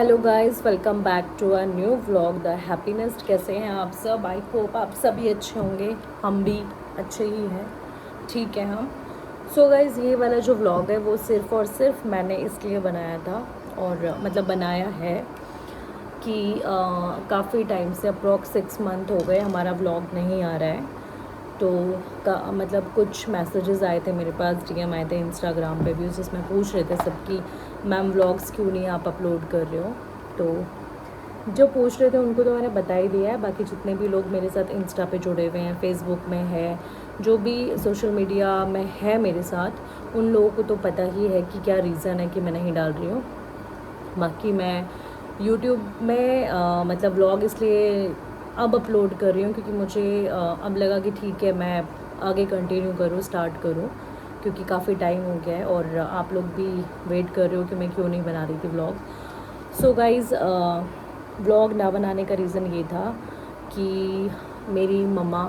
Hello guys, welcome back to a new vlog the happiness. कैसे हैं आप सब? आई होप आप सभी अच्छे होंगे। हम भी अच्छे ही हैं, ठीक है हम। सो गाइस, ये वाला जो व्लॉग है वो सिर्फ़ और सिर्फ मैंने इसलिए बनाया था और मतलब बनाया है कि काफ़ी टाइम से अप्रॉक्स 6 मंथ हो गए हमारा व्लॉग नहीं आ रहा है। तो मतलब कुछ मैसेजेस आए थे मेरे पास, डीएम आए थे इंस्टाग्राम पे भी, जिसमें पूछ रहे थे सबकी मैम व्लॉग्स क्यों नहीं आप अपलोड कर रहे हो। तो जो पूछ रहे थे उनको तो मैंने बता ही दिया है। बाकी जितने भी लोग मेरे साथ इंस्टा पे जुड़े हुए हैं, फेसबुक में है, जो भी सोशल मीडिया में है मेरे साथ, उन लोगों को तो पता ही है कि क्या रीज़न है कि मैं नहीं डाल रही हूँ। बाकी मैं यूट्यूब में मतलब व्लॉग इसलिए अब अपलोड कर रही हूँ क्योंकि मुझे अब लगा कि ठीक है मैं आगे कंटिन्यू करूँ, स्टार्ट करूँ, क्योंकि काफ़ी टाइम हो गया है और आप लोग भी वेट कर रहे हो कि मैं क्यों नहीं बना रही थी व्लॉग। सो गाइज़, व्लॉग ना बनाने का रीज़न ये था कि मेरी मम्मा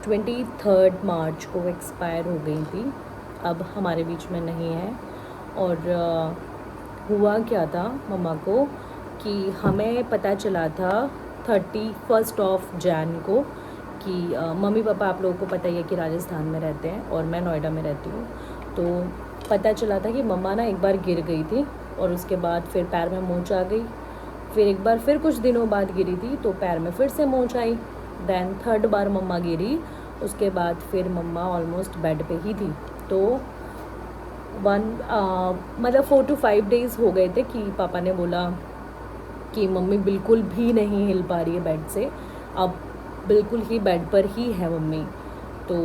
23 मार्च को एक्सपायर हो गई थी, अब हमारे बीच में नहीं है। और हुआ क्या था मम्मा को कि हमें पता चला था 31 को कि मम्मी पापा आप लोगों को पता ही है कि राजस्थान में रहते हैं और मैं नोएडा में रहती हूँ। तो पता चला था कि मम्मा ना एक बार गिर गई थी और उसके बाद फिर पैर में मोच आ गई। फिर एक बार फिर कुछ दिनों बाद गिरी थी तो पैर में फिर से मोच आई। दैन थर्ड बार मम्मा गिरी, उसके बाद फिर मम्मा ऑलमोस्ट बेड पे ही थी। तो मतलब 4 to 5 डेज़ हो गए थे कि पापा ने बोला कि मम्मी बिल्कुल भी नहीं हिल पा रही है बेड से, अब बिल्कुल ही बेड पर ही है मम्मी। तो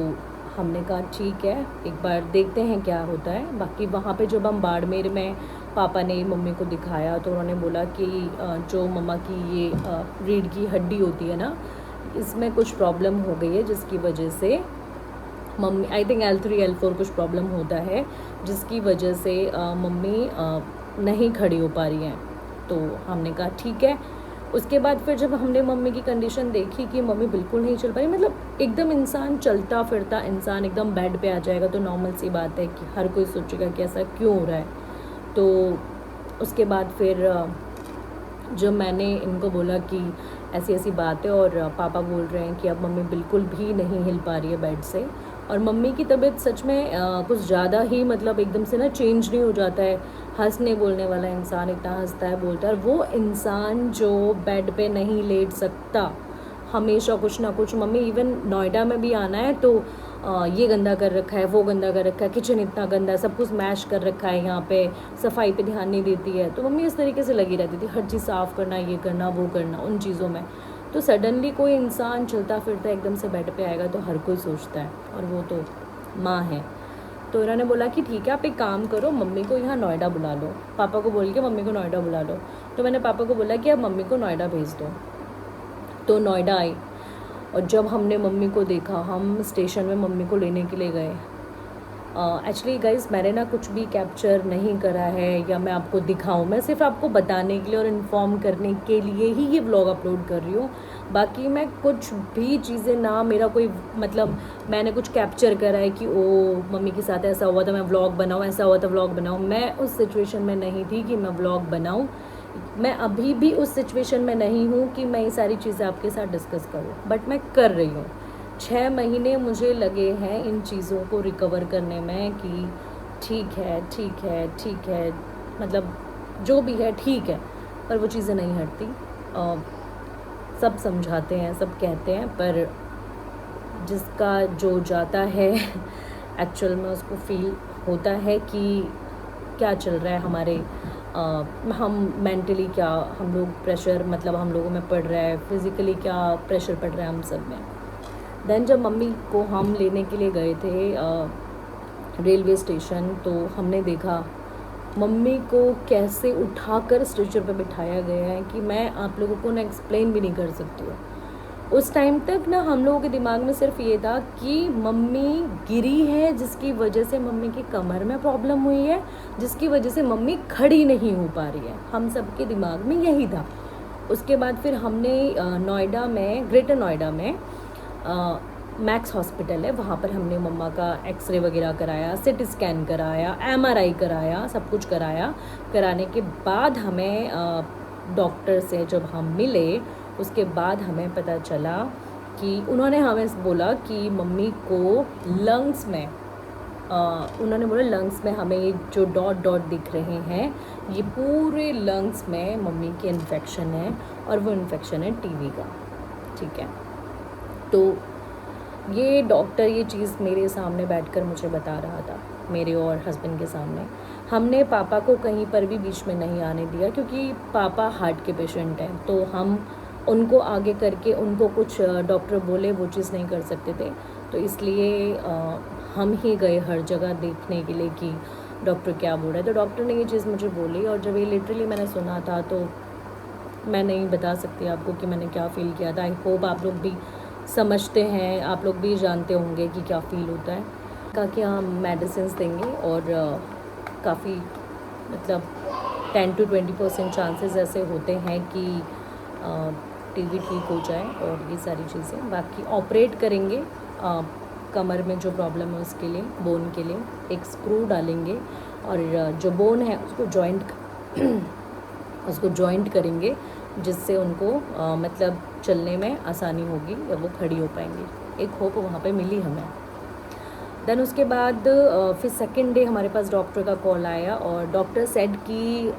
हमने कहा ठीक है, एक बार देखते हैं क्या होता है। बाकी वहाँ पे जब हम बाड़मेर में पापा ने मम्मी को दिखाया तो उन्होंने बोला कि जो मम्मा की ये रीढ़ की हड्डी होती है ना, इसमें कुछ प्रॉब्लम हो गई है जिसकी वजह से mummy, I think L3 L4 कुछ प्रॉब्लम होता है जिसकी वजह से मम्मी नहीं खड़ी हो पा रही हैं। तो हमने कहा ठीक है। उसके बाद फिर जब हमने मम्मी की कंडीशन देखी कि मम्मी बिल्कुल नहीं चल पाई, मतलब एकदम इंसान चलता फिरता इंसान एकदम बेड पे आ जाएगा तो नॉर्मल सी बात है कि हर कोई सोचेगा कि ऐसा क्यों हो रहा है। तो उसके बाद फिर जब मैंने इनको बोला कि ऐसी ऐसी बात है और पापा बोल रहे हैं कि अब मम्मी बिल्कुल भी नहीं हिल पा रही है बेड से, और मम्मी की तबीयत सच में कुछ ज़्यादा ही मतलब एकदम से ना चेंज नहीं हो जाता है। हंसने बोलने वाला इंसान इतना हंसता है, बोलता है, वो इंसान जो बेड पे नहीं लेट सकता, हमेशा कुछ ना कुछ। मम्मी इवन नोएडा में भी आना है तो ये गंदा कर रखा है, वो गंदा कर रखा है, किचन इतना गंदा है, सब कुछ मैश कर रखा है, यहाँ पे सफाई पे ध्यान नहीं देती है। तो मम्मी इस तरीके से लगी रहती थी, हर चीज़ साफ़ करना, ये करना, वो करना, उन चीज़ों में। तो सडनली कोई इंसान चलता फिरता एकदम से बेड पे आएगा तो हर कोई सोचता है, और वो तो माँ है। तो इन्होंने बोला कि ठीक है, आप एक काम करो, मम्मी को यहाँ नोएडा बुला लो, पापा को बोल के मम्मी को नोएडा बुला लो। तो मैंने पापा को बोला कि आप मम्मी को नोएडा भेज दो। तो नोएडा आई और जब हमने मम्मी को देखा, हम स्टेशन में मम्मी को लेने के लिए गए। एक्चुअली गाइज, मैंने ना कुछ भी कैप्चर नहीं करा है या मैं आपको दिखाऊं, मैं सिर्फ आपको बताने के लिए और इन्फॉर्म करने के लिए ही ये व्लॉग अपलोड कर रही हूँ। बाकी मैं कुछ भी चीज़ें ना, मेरा कोई मतलब मैंने कुछ कैप्चर करा है कि ओ मम्मी के साथ ऐसा हुआ था मैं व्लॉग बनाऊँ, ऐसा हुआ था व्लॉग बनाऊँ, मैं उस सिचुएशन में नहीं थी कि मैं व्लॉग बनाऊँ। मैं अभी भी उस सिचुएशन में नहीं हूँ कि मैं ये सारी चीज़ें आपके साथ डिस्कस करूँ, बट मैं कर रही हूँ। 6 महीने मुझे लगे हैं इन चीज़ों को रिकवर करने में कि ठीक है, ठीक है, ठीक है, मतलब जो भी है ठीक है, पर वो चीज़ें नहीं हटती। सब समझाते हैं, सब कहते हैं, पर जिसका जो जाता है एक्चुअल में उसको फील होता है कि क्या चल रहा है हमारे हम मेंटली क्या, हम लोग प्रेशर मतलब हम लोगों में पड़ रहा है, फिज़िकली क्या प्रेशर पड़ रहा है हम सब में। देन जब मम्मी को हम लेने के लिए गए थे रेलवे स्टेशन, तो हमने देखा मम्मी को कैसे उठाकर स्ट्रेचर पे बिठाया गया है कि मैं आप लोगों को ना एक्सप्लेन भी नहीं कर सकती हूँ। उस टाइम तक ना हम लोगों के दिमाग में सिर्फ ये था कि मम्मी गिरी है जिसकी वजह से मम्मी की कमर में प्रॉब्लम हुई है, जिसकी वजह से मम्मी खड़ी नहीं हो पा रही है, हम सबके दिमाग में यही था। उसके बाद फिर हमने नोएडा में, ग्रेटर नोएडा में मैक्स हॉस्पिटल है, वहाँ पर हमने मम्मा का एक्सरे वगैरह कराया, सिटी स्कैन कराया, एमआरआई कराया, सब कुछ कराया। कराने के बाद हमें डॉक्टर से जब हम मिले उसके बाद हमें पता चला कि उन्होंने हमें बोला कि मम्मी को लंग्स में उन्होंने बोला लंग्स में हमें ये जो डॉट डॉट दिख रहे हैं ये पूरे लंग्स में मम्मी के इन्फेक्शन है और वो इन्फेक्शन है टीबी का। ठीक है, तो ये डॉक्टर ये चीज़ मेरे सामने बैठकर मुझे बता रहा था, मेरे और हस्बैंड के सामने। हमने पापा को कहीं पर भी बीच में नहीं आने दिया क्योंकि पापा हार्ट के पेशेंट हैं, तो हम उनको आगे करके उनको कुछ डॉक्टर बोले वो चीज़ नहीं कर सकते थे। तो इसलिए हम ही गए हर जगह देखने के लिए कि डॉक्टर क्या बोल रहा है। तो डॉक्टर ने ये चीज़ मुझे बोली और जब ये लिटरली मैंने सुना था तो मैं नहीं बता सकती आपको कि मैंने क्या फ़ील किया था। आई होप आप लोग भी समझते हैं, आप लोग भी जानते होंगे कि क्या फ़ील होता है। कहा कि हम मेडिसिन देंगे और काफ़ी मतलब 10 to 20% चांसेस ऐसे होते हैं कि टीबी ठीक हो जाए और ये सारी चीज़ें। बाकी ऑपरेट करेंगे, कमर में जो प्रॉब्लम है उसके लिए, बोन के लिए एक स्क्रू डालेंगे और जो बोन है उसको जॉइंट करेंगे जिससे उनको मतलब चलने में आसानी होगी या वो खड़ी हो पाएंगी। एक होप वहाँ पे मिली हमें। देन उसके बाद फिर सेकेंड डे हमारे पास डॉक्टर का कॉल आया और डॉक्टर सेड कि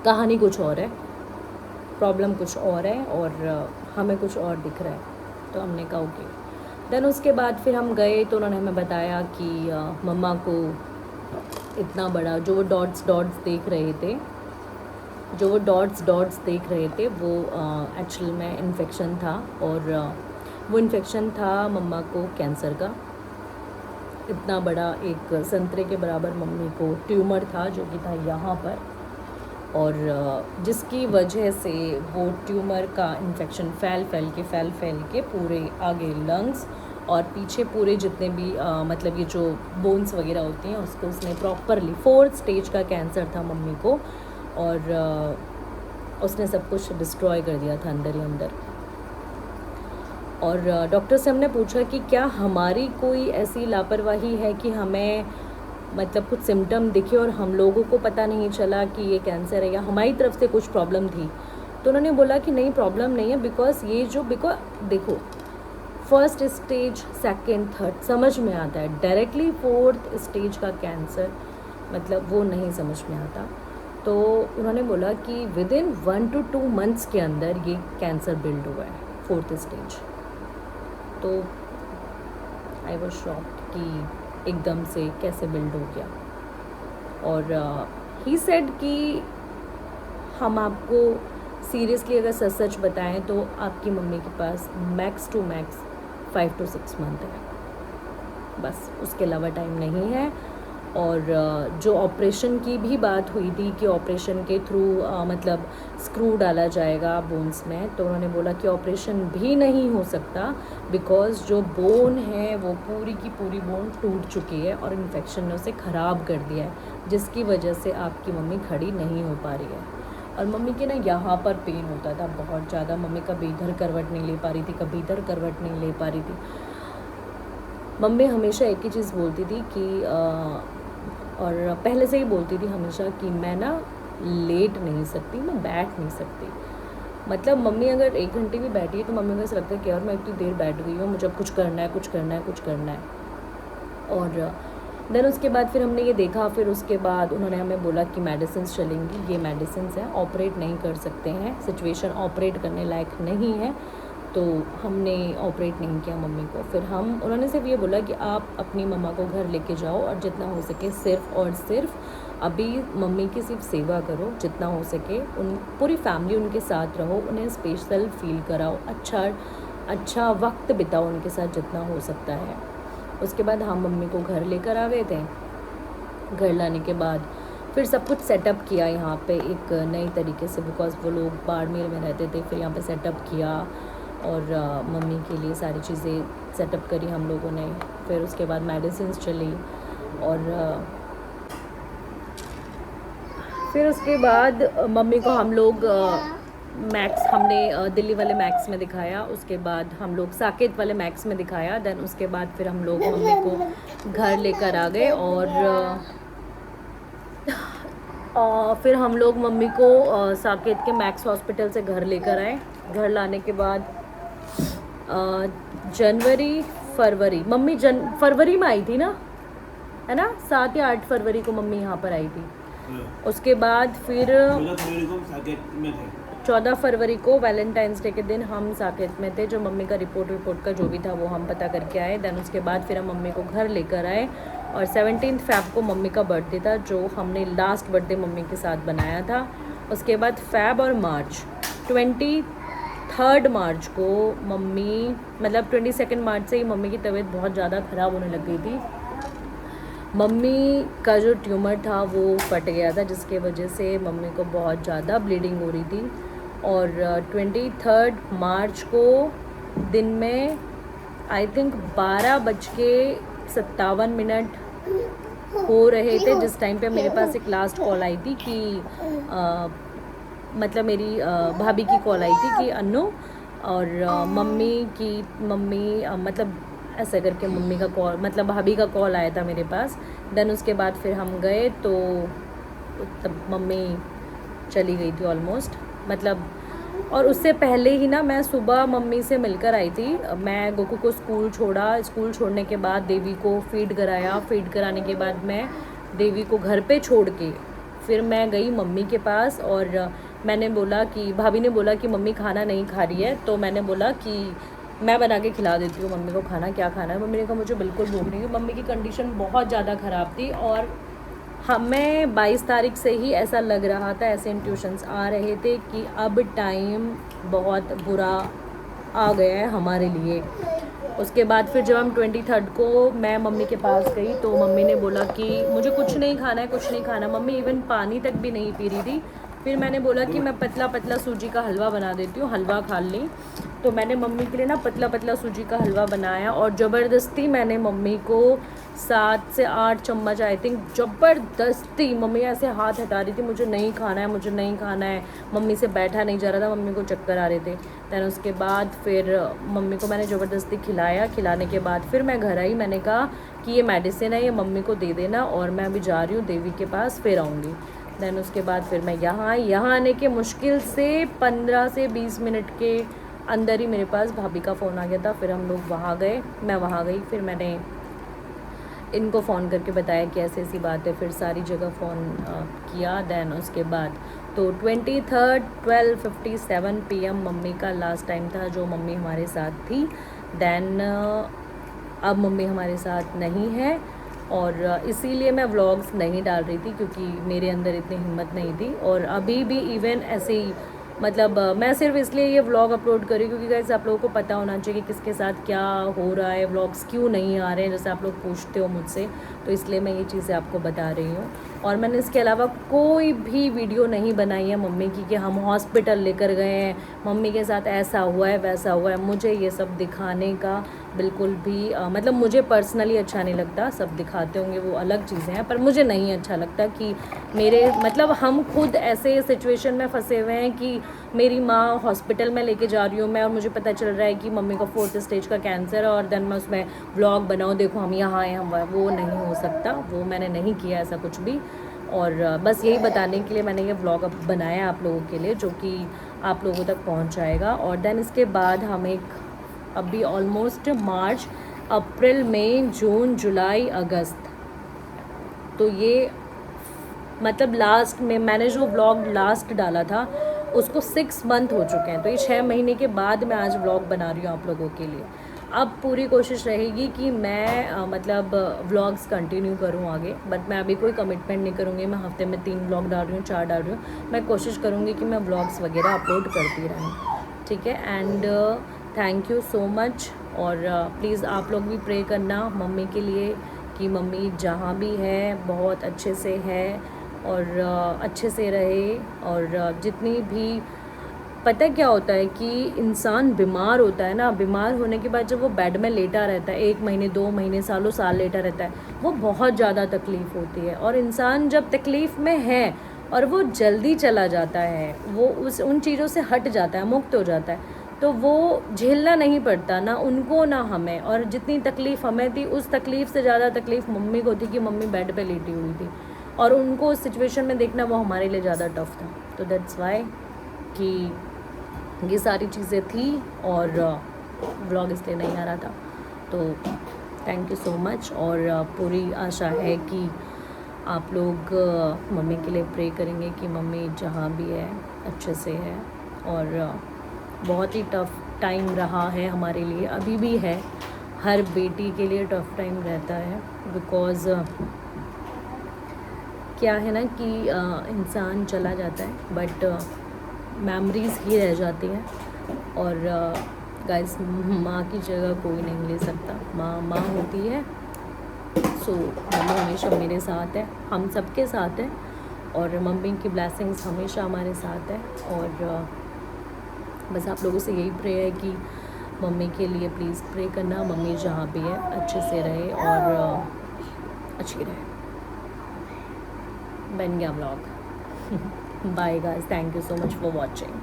कहानी कुछ और है, प्रॉब्लम कुछ और है और हमें कुछ और दिख रहा है। तो हमने कहा ओके। देन उसके बाद फिर हम गए तो उन्होंने हमें बताया कि मम्मा को इतना बड़ा जो वो डॉट्स देख रहे थे, जो वो डॉट्स देख रहे थे वो एक्चुअल में इन्फेक्शन था और वो इन्फेक्शन था मम्मा को कैंसर का। इतना बड़ा एक संतरे के बराबर मम्मी को ट्यूमर था जो कि था यहाँ पर और जिसकी वजह से वो ट्यूमर का इन्फेक्शन फैल के पूरे आगे लंग्स और पीछे पूरे जितने भी मतलब ये जो बोन्स वगैरह होती हैं उसको उसने प्रॉपरली 4th स्टेज का कैंसर था मम्मी को और उसने सब कुछ डिस्ट्रॉय कर दिया था अंदर ही अंदर। और डॉक्टर से हमने पूछा कि क्या हमारी कोई ऐसी लापरवाही है कि हमें मतलब कुछ सिम्टम दिखे और हम लोगों को पता नहीं चला कि ये कैंसर है या हमारी तरफ से कुछ प्रॉब्लम थी। तो उन्होंने बोला कि नहीं, प्रॉब्लम नहीं है बिकॉज देखो 1st स्टेज 2nd 3rd समझ में आता है, डायरेक्टली 4th स्टेज का कैंसर मतलब वो नहीं समझ में आता। तो उन्होंने बोला कि विदिन 1 to 2 months के अंदर ये कैंसर बिल्ड हुआ है 4th स्टेज। तो आई वॉज शॉक्ड कि एकदम से कैसे बिल्ड हो गया। और ही सेड कि हम आपको सीरियसली अगर सच बताएं तो आपकी मम्मी के पास max to max 5 to 6 month है, बस उसके अलावा टाइम नहीं है। और जो ऑपरेशन की भी बात हुई थी कि ऑपरेशन के थ्रू मतलब स्क्रू डाला जाएगा बोन्स में, तो उन्होंने बोला कि ऑपरेशन भी नहीं हो सकता बिकॉज़ जो बोन है वो पूरी की पूरी बोन टूट चुकी है और इन्फेक्शन ने उसे ख़राब कर दिया है जिसकी वजह से आपकी मम्मी खड़ी नहीं हो पा रही है। और मम्मी के ना यहाँ पर पेन होता था बहुत ज़्यादा, मम्मी कभी इधर करवट नहीं ले पा रही थी, कभी इधर करवट नहीं ले पा रही थी। मम्मी हमेशा एक ही चीज़ बोलती थी कि और पहले से ही बोलती थी हमेशा कि मैं ना लेट नहीं सकती, मैं बैठ नहीं सकती। मतलब मम्मी अगर 1 घंटे भी बैठी है तो मम्मी को ऐसा लगता है कि यार मैं इतनी देर बैठ गई हूँ, मुझे अब कुछ करना है। और देन उसके बाद फिर हमने ये देखा, फिर उसके बाद उन्होंने हमें बोला कि मेडिसिन चलेंगी, ये मेडिसिन है, ऑपरेट नहीं कर सकते हैं, सिचुएशन ऑपरेट करने लायक नहीं है, तो हमने ऑपरेट नहीं किया मम्मी को। फिर उन्होंने सिर्फ ये बोला कि आप अपनी मम्मा को घर लेके जाओ और जितना हो सके सिर्फ और सिर्फ अभी मम्मी की सिर्फ सेवा करो, जितना हो सके पूरी फैमिली उनके साथ रहो, उन्हें स्पेशल फील कराओ, अच्छा वक्त बिताओ उनके साथ जितना हो सकता है। उसके बाद हम मम्मी को घर लेकर आ गए थे। घर लाने के बाद फिर सब कुछ सेटअप किया यहाँ पे एक नई तरीके से, बिकॉज़ वो लोग बाड़मेर में रहते थे। फिर यहाँ पे सेटअप किया और मम्मी के लिए सारी चीज़ें सेटअप करी हम लोगों ने। फिर उसके बाद मेडिसिन चली और फिर उसके बाद मम्मी को हम लोग मैक्स हमने दिल्ली वाले मैक्स में दिखाया, उसके बाद हम लोग साकेत वाले मैक्स में दिखाया, देन उसके बाद फिर हम लोग मम्मी को घर लेकर आ गए और फिर हम लोग मम्मी को साकेत के मैक्स हॉस्पिटल से घर लेकर आए। घर लाने के बाद जनवरी फरवरी मम्मी फरवरी में आई थी ना, है ना, 7 या 8 फरवरी को मम्मी यहाँ पर आई थी। उसके बाद फिर 14 फरवरी को वैलेंटाइंस डे के दिन हम साकेत में थे, जो मम्मी का रिपोर्ट का जो भी था वो हम पता करके आए। देन उसके बाद फिर हम मम्मी को घर लेकर आए और 17 फैब को मम्मी का बर्थडे था, जो हमने लास्ट बर्थडे मम्मी के साथ बनाया था। उसके बाद फैब और मार्च 23 मार्च को मम्मी, मतलब 22 मार्च से ही मम्मी की तबीयत बहुत ज़्यादा ख़राब होने लग गई थी। मम्मी का जो ट्यूमर था वो फट गया था, जिसके वजह से मम्मी को बहुत ज़्यादा ब्लीडिंग हो रही थी। और 23 मार्च को दिन में आई थिंक 12:57 हो रहे थे, जिस टाइम पे मेरे पास एक लास्ट कॉल आई थी कि मतलब मेरी भाभी की कॉल आई थी कि अन्नू और मम्मी मतलब ऐसा करके मम्मी का कॉल, मतलब भाभी का कॉल आया था मेरे पास। देन उसके बाद फिर हम गए तो तब मम्मी चली गई थी ऑलमोस्ट, मतलब। और उससे पहले ही ना मैं सुबह मम्मी से मिलकर आई थी। मैं गोकू को स्कूल छोड़ा, स्कूल छोड़ने के बाद देवी को फीड कराया, फीड कराने के बाद मैं देवी को घर पे छोड़ के फिर मैं गई मम्मी के पास। और मैंने बोला कि भाभी ने बोला कि मम्मी खाना नहीं खा रही है, तो मैंने बोला कि मैं बना के खिला देती हूँ मम्मी को खाना, क्या खाना है। मम्मी ने कहा मुझे बिल्कुल भूख नहीं है। मम्मी की कंडीशन बहुत ज़्यादा ख़राब थी और हमें 22 तारीख से ही ऐसा लग रहा था, ऐसे इंट्यूशंस आ रहे थे कि अब टाइम बहुत बुरा आ गया है हमारे लिए। उसके बाद फिर जब हम 23 को मैं मम्मी के पास गई तो मम्मी ने बोला कि मुझे कुछ नहीं खाना है, कुछ नहीं खाना। मम्मी इवन पानी तक भी नहीं पी रही थी। फिर मैंने बोला कि मैं पतला पतला सूजी का हलवा बना देती हूँ, हलवा खा ली। तो मैंने मम्मी के लिए ना पतला पतला सूजी का हलवा बनाया और ज़बरदस्ती मैंने मम्मी को 7 से 8 चम्मच आई थिंक, ज़बरदस्ती मम्मी ऐसे हाथ हटा रही थी, मुझे नहीं खाना है, मुझे नहीं खाना है। मम्मी से बैठा नहीं जा रहा था, मम्मी को चक्कर आ रहे थे। दैन उसके बाद फिर मम्मी को मैंने ज़बरदस्ती खिलाया। खिलाने के बाद फिर मैं घर आई। मैंने कहा कि ये मेडिसिन है, ये मम्मी को दे देना और मैं अभी जा रही हूँ देवी के पास, फिर आऊँगी। दैन उसके बाद फिर मैं यहाँ आई। यहाँ आने के मुश्किल से 15 से 20 मिनट के अंदर ही मेरे पास भाभी का फ़ोन आ गया था। फिर हम लोग वहाँ गए, मैं वहाँ गई, फिर मैंने इनको फ़ोन करके बताया कि ऐसी ऐसी बात है। फिर सारी जगह फ़ोन किया। दैन उसके बाद तो 23 12:57 PM मम्मी का लास्ट टाइम था जो मम्मी हमारे साथ थी। दैन अब मम्मी हमारे साथ नहीं है और इसीलिए मैं व्लॉग्स नहीं डाल रही थी, क्योंकि मेरे अंदर इतनी हिम्मत नहीं थी। और अभी भी इवन ऐसे ही, मतलब मैं सिर्फ इसलिए ये व्लॉग अपलोड करी क्योंकि गाइस आप लोगों को पता होना चाहिए कि किसके साथ क्या हो रहा है, व्लॉग्स क्यों नहीं आ रहे हैं, जैसे आप लोग पूछते हो मुझसे, तो इसलिए मैं ये चीज़ें आपको बता रही हूँ। और मैंने इसके अलावा कोई भी वीडियो नहीं बनाई है मम्मी की कि हम हॉस्पिटल लेकर गए हैं, मम्मी के साथ ऐसा हुआ है वैसा हुआ है। मुझे ये सब दिखाने का बिल्कुल भी मतलब मुझे पर्सनली अच्छा नहीं लगता। सब दिखाते होंगे वो अलग चीज़ें हैं, पर मुझे नहीं अच्छा लगता कि मेरे, मतलब हम खुद ऐसे सिचुएशन में फंसे हुए हैं कि मेरी माँ हॉस्पिटल में लेके जा रही हूँ मैं और मुझे पता चल रहा है कि मम्मी का 4th स्टेज का कैंसर है, और देन मैं उसमें व्लॉग बनाऊँ, देखो हम यहाँ आए, हम वो नहीं हो सकता, वो मैंने नहीं किया ऐसा कुछ भी। और बस यही बताने के लिए मैंने ये व्लॉग अब बनाया आप लोगों के लिए, जो कि आप लोगों तक पहुँच जाएगा। और देन इसके बाद हम एक अभी ऑलमोस्ट मार्च, अप्रैल, मई, जून, जुलाई, अगस्त, तो ये मतलब लास्ट में मैंने जो व्लॉग लास्ट डाला था उसको 6 मंथ हो चुके हैं, तो ये 6 महीने के बाद मैं आज व्लॉग बना रही हूँ आप लोगों के लिए। अब पूरी कोशिश रहेगी कि मैं मतलब व्लॉग्स कंटिन्यू करूँ आगे, बट मैं अभी कोई कमिटमेंट नहीं करूँगी। मैं हफ्ते में 3 व्लॉग डाल रही हूँ, 4 डाल रही हूँ। मैं कोशिश करूँगी कि मैं व्लॉग्स वगैरह अपलोड करती रहूँ, ठीक है। And thank you so much. और प्लीज़ आप लोग भी प्रे करना मम्मी के लिए कि मम्मी जहाँ भी है बहुत अच्छे से है और अच्छे से रहे। और जितनी भी, पता क्या होता है कि इंसान बीमार होता है ना, बीमार होने के बाद जब वो बेड में लेटा रहता है 1 महीने 2 महीने सालों साल लेटा रहता है, वो बहुत ज़्यादा तकलीफ़ होती है। और इंसान जब तकलीफ़ में है और वो जल्दी चला जाता है, वो उन चीज़ों से हट जाता है, मुक्त हो जाता है, तो वो झेलना नहीं पड़ता ना उनको ना हमें। और जितनी तकलीफ़ हमें थी, उस तकलीफ़ से ज़्यादा तकलीफ़ मम्मी को थी कि मम्मी बेड पे लेटी हुई थी, और उनको उस सिचुएशन में देखना वो हमारे लिए ज़्यादा टफ था। तो दैट्स वाई कि ये सारी चीज़ें थी, और व्लॉग इसलिए नहीं आ रहा था। तो थैंक यू सो मच, और पूरी आशा है कि आप लोग मम्मी के लिए प्रे करेंगे कि मम्मी जहाँ भी है अच्छे से है। और बहुत ही टफ़ टाइम रहा है हमारे लिए, अभी भी है, हर बेटी के लिए टफ़ टाइम रहता है, बिकॉज़ क्या है ना कि इंसान चला जाता है बट मेमोरीज़ ही रह जाती हैं। और गाइस, माँ की जगह कोई नहीं ले सकता, माँ माँ होती है। सो मम्मी हमेशा मेरे साथ है, हम सबके साथ है, और मम्मी की ब्लेसिंग्स हमेशा हमारे साथ है। और बस आप लोगों से यही प्रे है कि मम्मी के लिए प्लीज़ प्रे करना, मम्मी जहाँ भी है अच्छे से रहे और अच्छी रहे। बन गया vlog. Bye guys, thank you so much for watching.